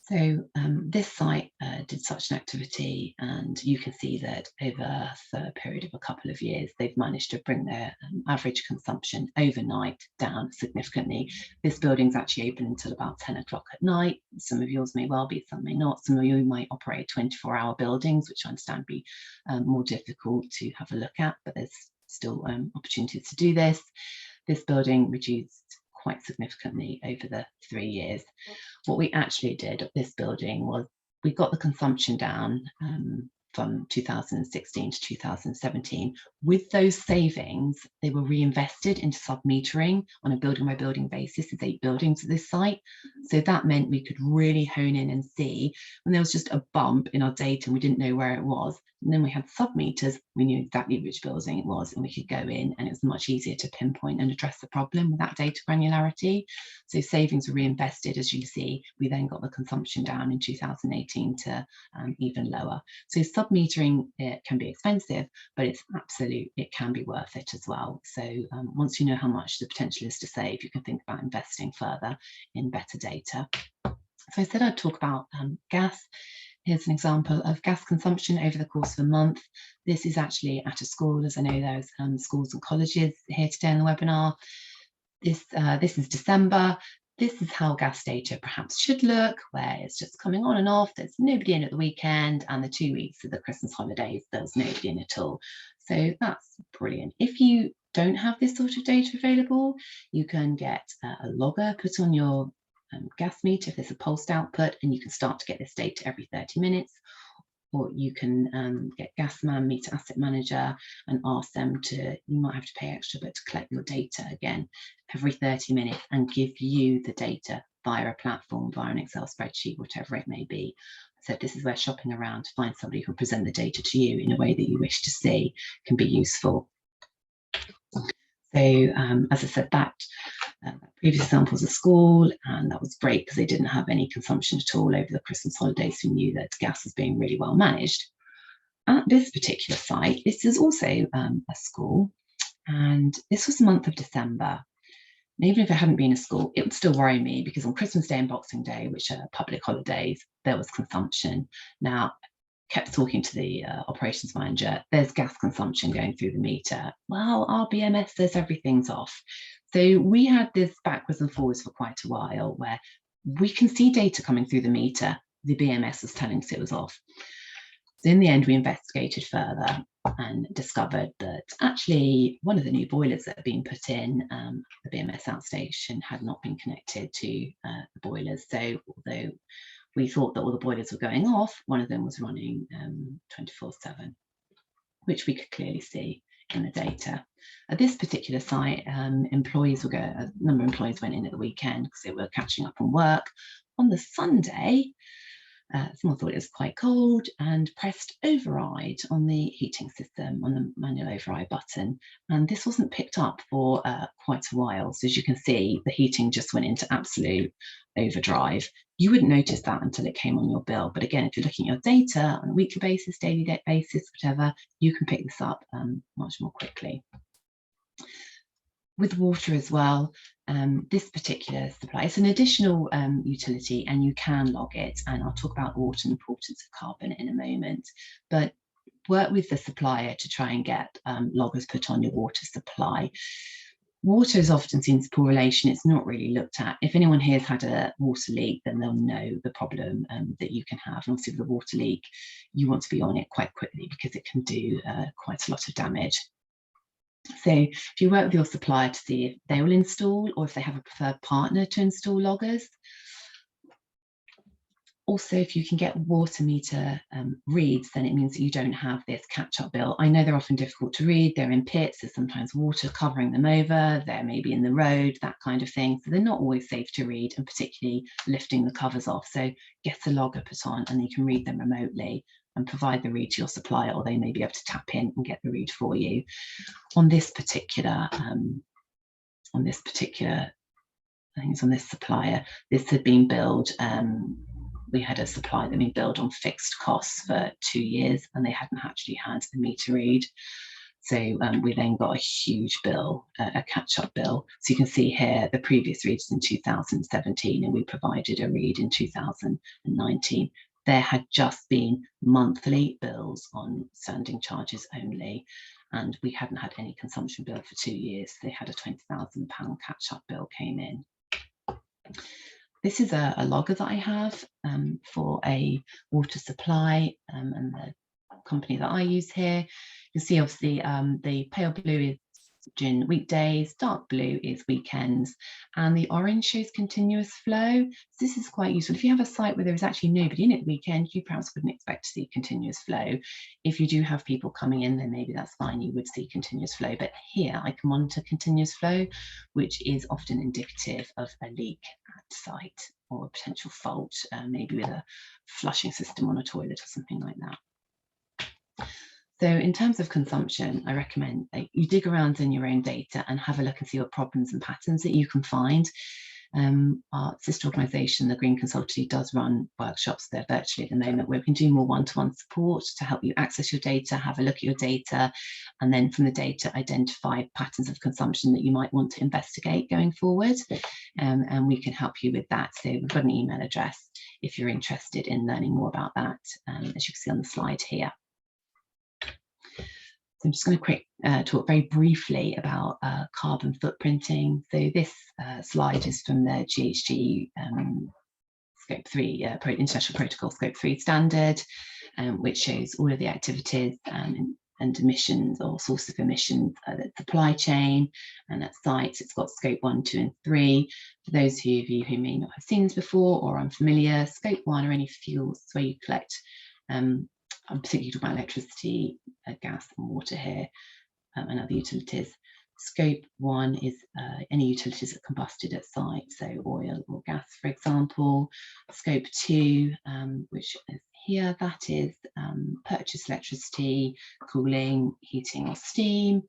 A: So this site did such an activity, and you can see that over a period of a couple of years, they've managed to bring their average consumption overnight down significantly. This building's actually open until about 10 o'clock at night. Some of yours may well be, some may not. Some of you might operate 24-hour buildings, which I understand would be more difficult to have a look at, but there's still opportunities to do this. This building reduced quite significantly over the 3 years. What we actually did at this building was we got the consumption down from 2016 to 2017. With those savings, they were reinvested into sub-metering on a building by building basis. There's 8 buildings at this site. So that meant we could really hone in and see when there was just a bump in our data and we didn't know where it was. And then we had sub-meters, we knew exactly which building it was, and we could go in, and it was much easier to pinpoint and address the problem with that data granularity. So savings were reinvested, as you see. We then got the consumption down in 2018 to even lower. So sub-metering, it can be expensive, but it's absolute, it can be worth it as well. So once you know how much the potential is to save, you can think about investing further in better data. So I said I'd talk about gas. Here's an example of gas consumption over the course of a month. This is actually at a school, as I know there's schools and colleges here today in the webinar. This is December. This is how gas data perhaps should look, where it's just coming on and off. There's nobody in at the weekend, and the 2 weeks of the Christmas holidays, there's nobody in at all. So that's brilliant. If you don't have this sort of data available, you can get a logger put on your gas meter if there's a pulsed output, and you can start to get this data every 30 minutes. Or you can get Gasman, Meter Asset Manager, and ask them to, you might have to pay extra, but to collect your data again every 30 minutes and give you the data via a platform, via an Excel spreadsheet, whatever it may be. So this is where shopping around to find somebody who will present the data to you in a way that you wish to see can be useful. So as I said, that previous example was a school, and that was great because they didn't have any consumption at all over the Christmas holidays. We knew that gas was being really well managed. At this particular site, this is also a school, and this was the month of December. And even if it hadn't been a school, it would still worry me because on Christmas Day and Boxing Day, which are public holidays, there was consumption. Now, kept talking to the operations manager, there's gas consumption going through the meter. Well, our BMS says everything's off. So we had this backwards and forwards for quite a while where we can see data coming through the meter, the BMS was telling us it was off. So in the end, we investigated further and discovered that actually one of the new boilers that had been put in, the BMS outstation, had not been connected to the boilers. So although we thought that all the boilers were going off, one of them was running 24/7, which we could clearly see in the data. At this particular site, a number of employees went in at the weekend because they were catching up on work. On the Sunday, someone thought it was quite cold and pressed override on the heating system, on the manual override button. And this wasn't picked up for quite a while. So as you can see, the heating just went into absolute overdrive. You wouldn't notice that until it came on your bill. But again, if you're looking at your data on a weekly basis, daily basis, whatever, you can pick this up much more quickly. With water as well, this particular supply, it's an additional utility and you can log it, and I'll talk about water and the importance of carbon in a moment, but work with the supplier to try and get loggers put on your water supply. Water is often seen as poor relation, it's not really looked at. If anyone here has had a water leak, then they'll know the problem that you can have. And obviously with a water leak, you want to be on it quite quickly because it can do quite a lot of damage. So if you work with your supplier to see if they will install or if they have a preferred partner to install loggers. Also, if you can get water meter reads, then it means that you don't have this catch-up bill. I know they're often difficult to read, they're in pits, there's sometimes water covering them over, they're maybe in the road, that kind of thing. So they're not always safe to read, and particularly lifting the covers off. So get a logger put on and you can read them remotely and provide the read to your supplier, or they may be able to tap in and get the read for you. On this particular, I think it's on this supplier, this had been billed, we had a supplier that had been billed on fixed costs for 2 years and they hadn't actually had a meter read. So we then got a huge bill, a catch-up bill. So you can see here the previous reads in 2017 and we provided a read in 2019. There had just been monthly bills on standing charges only, and we hadn't had any consumption bill for 2 years. They had a £20,000 catch-up bill came in. This is a logger that I have for a water supply and the company that I use here. You see obviously the pale blue is during weekdays, dark blue is weekends, and the orange shows continuous flow. So this is quite useful. If you have a site where there is actually nobody in at the weekend, you perhaps wouldn't expect to see continuous flow. If you do have people coming in, then maybe that's fine, you would see continuous flow. But here I can monitor continuous flow, which is often indicative of a leak at site or a potential fault, maybe with a flushing system on a toilet or something like that. So in terms of consumption, I recommend that you dig around in your own data and have a look and see what problems and patterns that you can find. Our sister organisation, the Green Consultancy, does run workshops there virtually at the moment where we can do more one-to-one support to help you access your data, have a look at your data, and then from the data identify patterns of consumption that you might want to investigate going forward. And we can help you with that. So we've got an email address if you're interested in learning more about that, as you can see on the slide here. So I'm just going to talk very briefly about carbon footprinting. So this slide is from the GHG Scope 3 International Protocol Scope 3 standard, which shows all of the activities and emissions or source of emissions, the supply chain and at sites. It's got Scope 1, 2 and 3. For those of you who may not have seen this before or unfamiliar, Scope 1 are any fuels where you collect I'm particularly talking about electricity, gas and water here, and other utilities. Scope 1 is any utilities that are combusted at site, so oil or gas, for example. Scope 2, which is here, that is purchased electricity, cooling, heating or steam.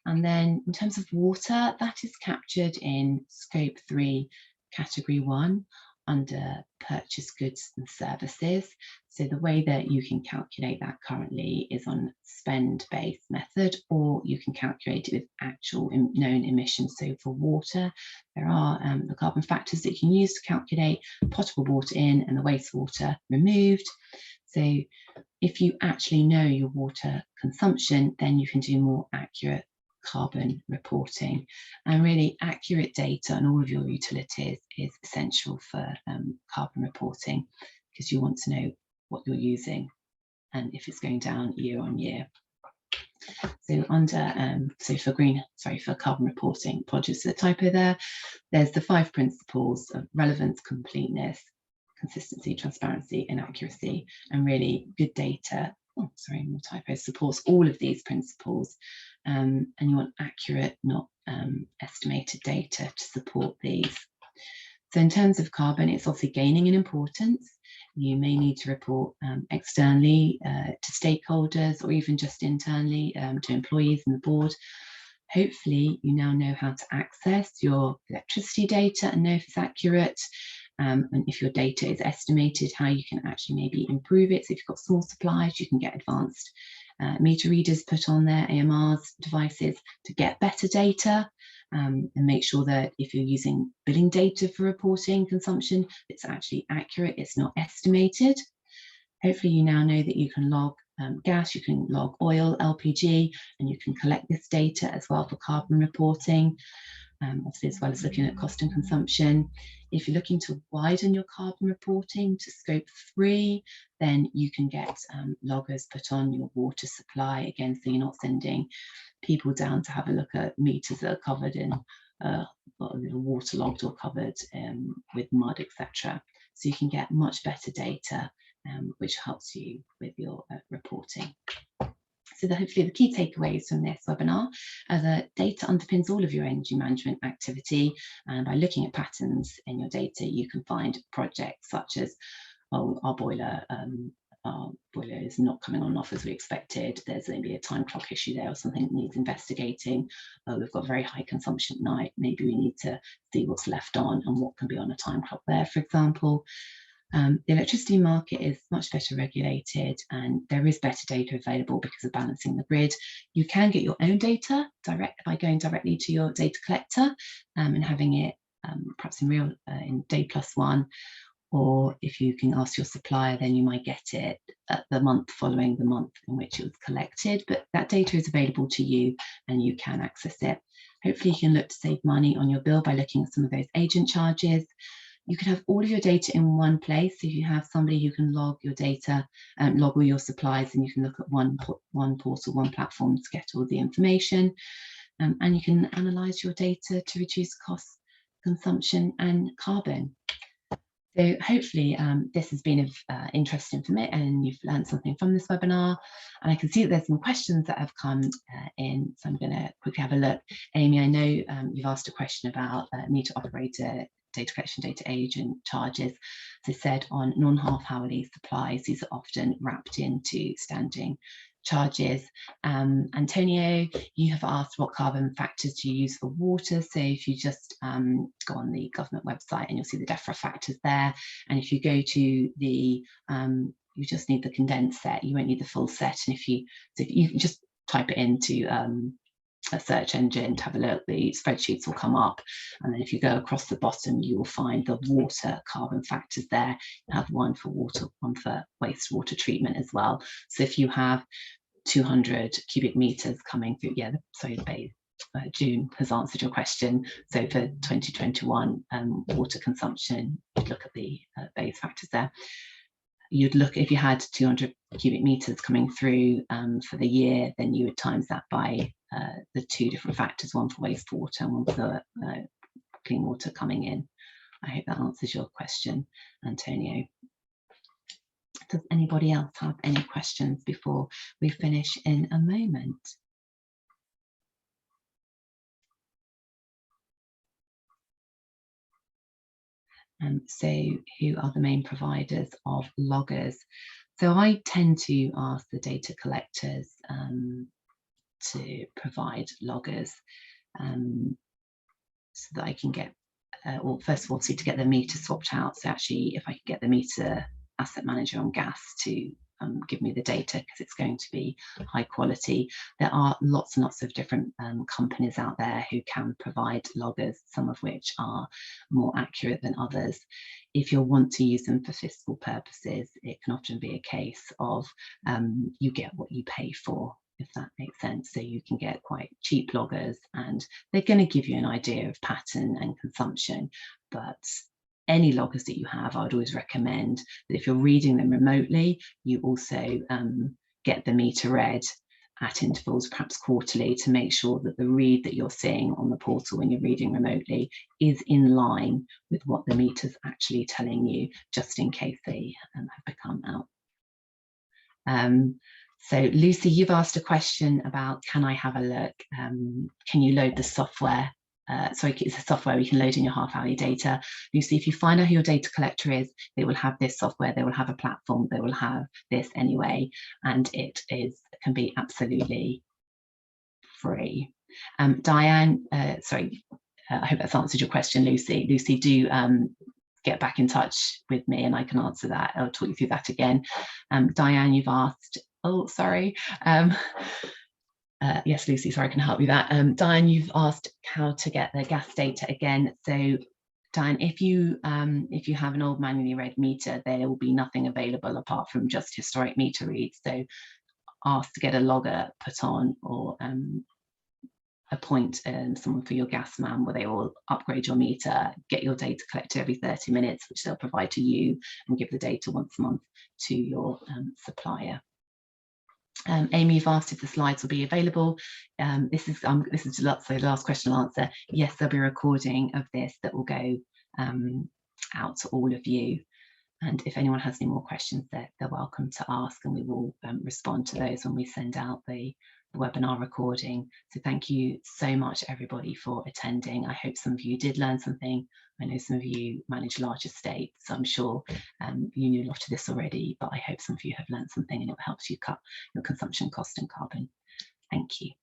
A: And then in terms of water, that is captured in Scope 3, Category 1, under purchased goods and services. So the way that you can calculate that currently is on spend-based method, or you can calculate it with actual known emissions. So for water, there are the carbon factors that you can use to calculate potable water in and the wastewater removed. So if you actually know your water consumption, then you can do more accurate carbon reporting, and really accurate data on all of your utilities is essential for carbon reporting, because you want to know what you're using and if it's going down year on year. So under for carbon reporting, apologies for the typo there, there's the 5 principles of relevance, completeness, consistency, transparency and accuracy, and really good data, more typos, supports all of these principles. And you want accurate, not estimated data to support these. So in terms of carbon, it's obviously gaining in importance. You may need to report externally to stakeholders, or even just internally to employees and the board. Hopefully you now know how to access your electricity data and know if it's accurate, and if your data is estimated, how you can actually maybe improve it. So if you've got small supplies, you can get advanced meter readers put on their AMRs devices to get better data, and make sure that if you're using billing data for reporting consumption, it's actually accurate, it's not estimated. Hopefully you now know that you can log gas, you can log oil, LPG, and you can collect this data as well for carbon reporting, obviously as well as looking at cost and consumption. If you're looking to widen your carbon reporting to Scope 3, then you can get loggers put on your water supply, again, so you're not sending people down to have a look at meters that are covered in waterlogged or covered with mud, etc. So you can get much better data, which helps you with your reporting. So hopefully the key takeaways from this webinar are that data underpins all of your energy management activity, and by looking at patterns in your data, you can find projects such as, oh, our boiler is not coming on off as we expected. There's maybe a time clock issue there or something that needs investigating. We've got very high consumption at night. Maybe we need to see what's left on and what can be on a time clock there, for example. The electricity market is much better regulated, and there is better data available because of balancing the grid. You can get your own data by going directly to your data collector and having it perhaps in day +1, or if you can ask your supplier, then you might get it at the month following the month in which it was collected. But that data is available to you and you can access it. Hopefully you can look to save money on your bill by looking at some of those agent charges. You can have all of your data in one place. So if you have somebody who can log your data, log all your supplies, and you can look at one portal, one platform to get all the information. and you can analyse your data to reduce costs, consumption and carbon. So hopefully this has been of interest information and you've learned something from this webinar. And I can see that there's some questions that have come in, so I'm going to quickly have a look. Amy, I know you've asked a question about meter operator data collection, data agent charges. As I said, on non-half-hourly supplies, these are often wrapped into standing charges. Antonio, you have asked what carbon factors do you use for water. So if you just go on the government website and you'll see the DEFRA factors there. And if you go to the, you just need the condensed set, you won't need the full set. And if you can just type it into a search engine to have a look, the spreadsheets will come up. And then if you go across the bottom, you will find the water carbon factors there. You have one for water, one for wastewater treatment as well. So if you have 200 cubic meters coming through, June has answered your question. So for 2021 water consumption, you'd look at the base factors there. You'd look, if you had 200 cubic meters coming through for the year, then you would times that by the two different factors, one for wastewater and one for clean water coming in. I hope that answers your question, Antonio. Does anybody else have any questions before we finish in a moment? So who are the main providers of loggers? So I tend to ask the data collectors to provide loggers so that I can get, well, first of all, to get the meter swapped out. So actually, if I could get the meter asset manager on gas to give me the data, because it's going to be high quality. There are lots and lots of different companies out there who can provide loggers, some of which are more accurate than others. If you want to use them for fiscal purposes, it can often be a case of you get what you pay for, if that makes sense. So you can get quite cheap loggers and they're going to give you an idea of pattern and consumption, but any loggers that you have, I would always recommend that if you're reading them remotely, you also get the meter read at intervals, perhaps quarterly, to make sure that the read that you're seeing on the portal when you're reading remotely is in line with what the meter's actually telling you, just in case they have become out. So Lucy, you've asked a question about, can I have a look? Can you load the software? Sorry, it's a software you can load in your half-hourly data. Lucy, if you find out who your data collector is, they will have this software, they will have a platform, they will have this anyway, and it can be absolutely free. Diane, sorry, I hope that's answered your question, Lucy. Lucy, do get back in touch with me and I can answer that. I'll talk you through that again. Diane, you've asked, oh, sorry. Yes, Lucy, sorry, I can help you with that. Diane, you've asked how to get the gas data again. So Diane, if you have an old manually read meter, there will be nothing available apart from just historic meter reads. So ask to get a logger put on, or appoint someone for your gas man where they will upgrade your meter, get your data collected every 30 minutes, which they'll provide to you, and give the data once a month to your supplier. Amy, you've asked if the slides will be available. This is the last question I'll answer. Yes, there'll be a recording of this that will go out to all of you. And if anyone has any more questions, they're welcome to ask, and we will respond to those when we send out the webinar recording. So thank you so much, everybody, for attending. I hope some of you did learn something. I know some of you manage large estates, so I'm sure you knew a lot of this already, but I hope some of you have learned something and it helps you cut your consumption cost and carbon. Thank you.